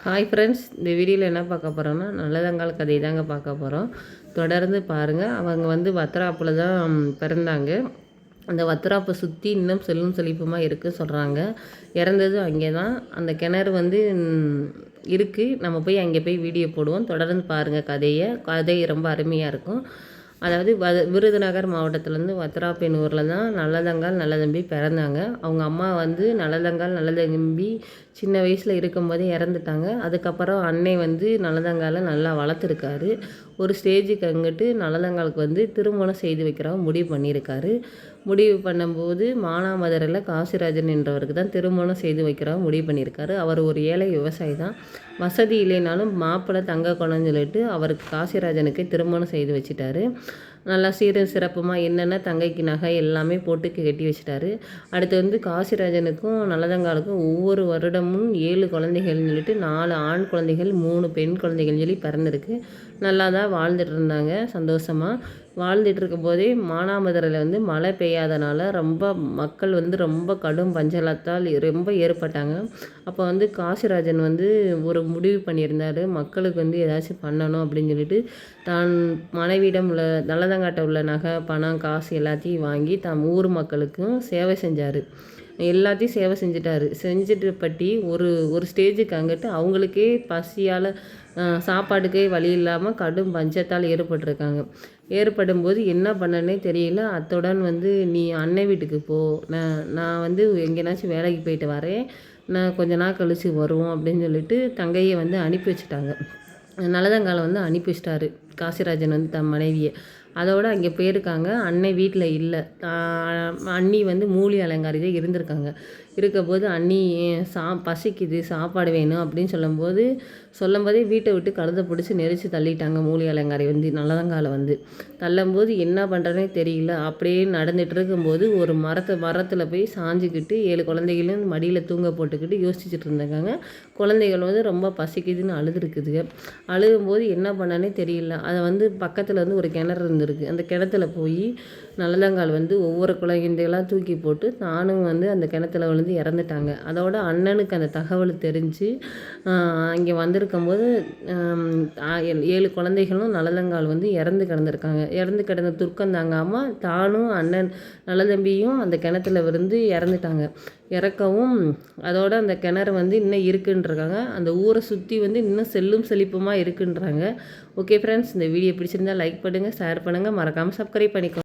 Hi friends, இந்த வீடியோவில் என்ன பார்க்க போகிறோன்னா நல்லதங்கால் கதை தாங்க பார்க்க போகிறோம். தொடர்ந்து பாருங்கள். அவங்க வத்திராப்பில் தான் பிறந்தாங்க. அந்த வத்திராப்பை சுற்றி இன்னும் செல்லும் செழிப்புமாக இருக்குது சொல்கிறாங்க. இறந்தது அங்கே தான். அந்த கிணறு இருக்குது. நம்ம போய் அங்கே போய் வீடியோ போடுவோம். தொடர்ந்து பாருங்கள் கதை ரொம்ப அருமையாக இருக்கும். அதாவது விருதுநகர் மாவட்டத்துலேருந்து வத்திராப்பேன் ஊரில் தான் நல்லதங்கால் நல்லதம்பி பிறந்தாங்க. அவங்க அம்மா நல்லதங்கால் நல்லதம்பி சின்ன வயசில் இருக்கும்போதே இறந்துட்டாங்க. அதுக்கப்புறம் அன்னை நல்லதங்காலை நல்லா வளர்த்துருக்காரு. ஒரு ஸ்டேஜுக்கு அங்கிட்டு நல்லதங்காலுக்கு திருமணம் செய்து வைக்கிறவங்க முடிவு பண்ணியிருக்காரு. முடிவு பண்ணும்போது மானாமதுரையில் காசிராஜன் என்றவருக்கு தான் திருமணம் செய்து வைக்கிறவங்க முடிவு பண்ணியிருக்காரு. அவர் ஒரு ஏழை விவசாயி தான். வசதி இல்லைனாலும் மாப்பிள்ளை தங்க குணம்னு சொல்லிட்டு அவருக்கு காசிராஜனுக்கு திருமணம் செய்து வச்சுட்டாரு. நல்லா சீரும் சிறப்புமாக என்னென்ன தங்கைக்கு நகை எல்லாமே போட்டு கட்டி வச்சுட்டாரு. அடுத்து காசிராஜனுக்கும் நல்லதங்காலுக்கும் ஒவ்வொரு வருடமும் 7 குழந்தைகள்னு சொல்லிட்டு 4 ஆண் குழந்தைகள் 3 பெண் குழந்தைகள்னு சொல்லி பிறந்திருக்கு. நல்லா தான் வாழ்ந்துட்டு இருந்தாங்க சந்தோஷமாக. வாழ்ந்துட்டு இருக்கும் போதே மானாமதுரையில் மழை பெய்யாதனால மக்கள் ரொம்ப கடும் பஞ்சலத்தால் ரொம்ப ஏற்பட்டாங்க. அப்போ காசிராஜன் ஒரு முடிவு பண்ணியிருந்தார். மக்களுக்கு ஏதாச்சும் பண்ணணும் அப்படின்னு சொல்லிட்டு தான் மனைவியிடம் உள்ள நல்லதங்காட்ட உள்ள நகை பணம் காசு எல்லாத்தையும் வாங்கி ஊர் மக்களுக்கும் சேவை செஞ்சார். எல்லாத்தையும் சேவை செஞ்சுட்டு பற்றி ஒரு ஸ்டேஜுக்கு அங்கிட்டு அவங்களுக்கே பசியால் சாப்பாட்டுக்கே வழி இல்லாமல் கடும் பஞ்சத்தால் ஏற்படும்போது என்ன பண்ணனே தெரியல. அத்துடன் நீ அன்னை வீட்டுக்கு போ, நான் எங்கேனாச்சும் வேலைக்கு போயிட்டு வரேன், நான் கொஞ்ச நாள் கழித்து வருவோம் அப்படின்னு சொல்லிட்டு தங்கையை அனுப்பி வச்சுட்டாங்க. நல்லதங்காலை அனுப்பி வச்சிட்டாரு காசிராஜன் தன் மனைவியை. அதோடு அங்கே போயிருக்காங்க. அன்னை வீட்டில் இல்லை. அண்ணி மூலி அலங்காரி தான் இருந்திருக்காங்க. இருக்கும்போது அண்ணி பசிக்குது சாப்பாடு வேணும் அப்படின்னு சொல்லும்போதே வீட்டை விட்டு கழுதை பிடிச்சி நெரிச்சு தள்ளிட்டாங்க. மூலி அலங்காரி நல்லதங்காலை தள்ளும்போது என்ன பண்ணுறனே தெரியல. அப்படியே நடந்துகிட்டு இருக்கும்போது ஒரு மரத்தில் போய் சாஞ்சிக்கிட்டு 7 குழந்தைகளும் மடியில் தூங்க போட்டுக்கிட்டு யோசிச்சுட்டு இருந்தாங்க. குழந்தைகள் ரொம்ப பசிக்குதுன்னு அழுதுருக்குதுங்க. அழுகும்போது என்ன பண்ணனே தெரியல. அதை பக்கத்தில் ஒரு கிணறு இருந்திருக்கு. அந்த கிணத்துல போய் நல்லதங்கால் ஒவ்வொரு குழந்தைகளாக தூக்கி போட்டு தானும் அந்த கிணத்துல இறந்துட்டாங்க. அதோட அண்ணனுக்கு அந்த தகவல் தெரிஞ்சு இங்கே வந்திருக்கும்போது 7 குழந்தைகளும் நல்லதங்கால் இறந்து கிடந்திருக்காங்க. இறந்து கிடந்த துர்க்கம் தாங்காமல் தானும் அண்ணன் நல்லதம்பியும் அந்த கிணத்துல இறந்துட்டாங்க. இறக்கவும் அதோட அந்த கிணறு இன்னும் இருக்குன்றாங்க. அந்த ஊரை சுற்றி இன்னும் செல்லும் செழிப்புமாக இருக்குன்றாங்க. ஓகே ஃப்ரெண்ட்ஸ், இந்த வீடியோ பிடிச்சிருந்தால் லைக் பண்ணுங்கள், ஷேர் பண்ணுங்கள், மறக்காமல் சப்ஸ்கிரைப் பண்ணிக்கோங்க.